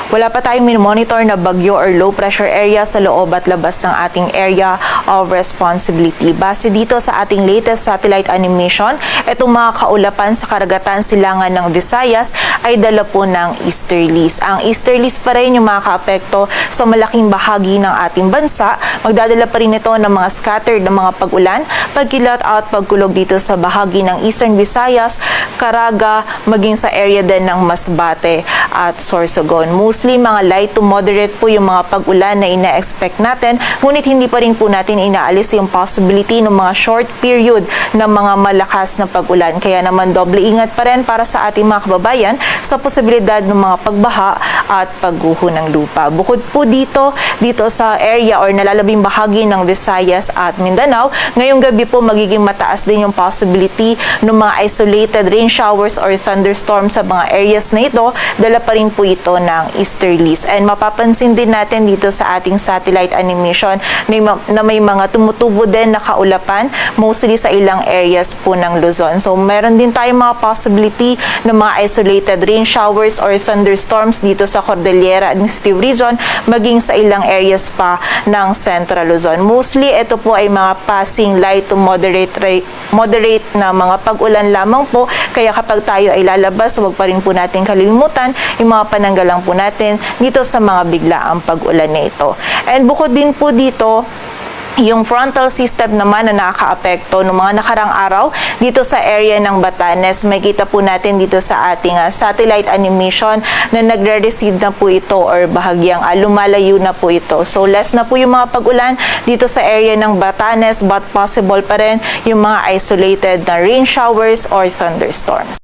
Wala pa tayong monitor na bagyo or low pressure area sa loob at labas ng ating area of responsibility. Base dito sa ating latest satellite animation, itong mga kaulapan sa karagatan silangan ng Visayas ay dala po ng easterlies. Ang easterlies pa rin yung makakaapekto sa malaking bahagi ng ating bansa. Magdadala pa rin ito ng mga scattered na mga pag-ulan, pagkilat at pagkulog dito sa bahagi ng Eastern Visayas, Caraga, maging sa area din ng Masbate at Sorsogon. Mostly mga light to moderate po yung mga pag-ulan na ina-expect natin, ngunit hindi pa rin po natin inaalis yung possibility ng mga short period ng mga malakas na pag-ulan. Kaya naman doble ingat pa rin para sa ating mga kababayan sa posibilidad ng mga pagbaha at pagguho ng lupa. Bukod po dito sa area or nalalabing bahagi ng Visayas at Mindanao, ngayong gabi po magiging mataas din yung possibility ng mga isolated rain showers or thunderstorms sa mga areas na ito. Dala pa rin po ito ng easterlies. And mapapansin din natin dito sa ating satellite animation na may mga tumutubo din na kaulapan, mostly sa ilang areas po ng Luzon. So meron din tayong mga possibility ng mga isolated rain showers or thunderstorms dito sa Cordillera Administrative Region, maging sa ilang areas pa ng Central Luzon. Mostly ito po ay mga passing light to moderate na mga pag-ulan lamang po. Kaya kapag tayo ay lalabas, huwag pa rin po natin kalilimutan yung mga pananggalang po natin dito sa mga biglaang pag-ulan na ito. And bukod din po dito, yung frontal system naman na nakakaapekto ng mga nakarang araw dito sa area ng Batanes. May kita po natin dito sa ating satellite animation na nagre-recede na po ito or bahagyang lumalayo na po ito. So less na po yung mga pag-ulan dito sa area ng Batanes, but possible pa rin yung mga isolated na rain showers or thunderstorms.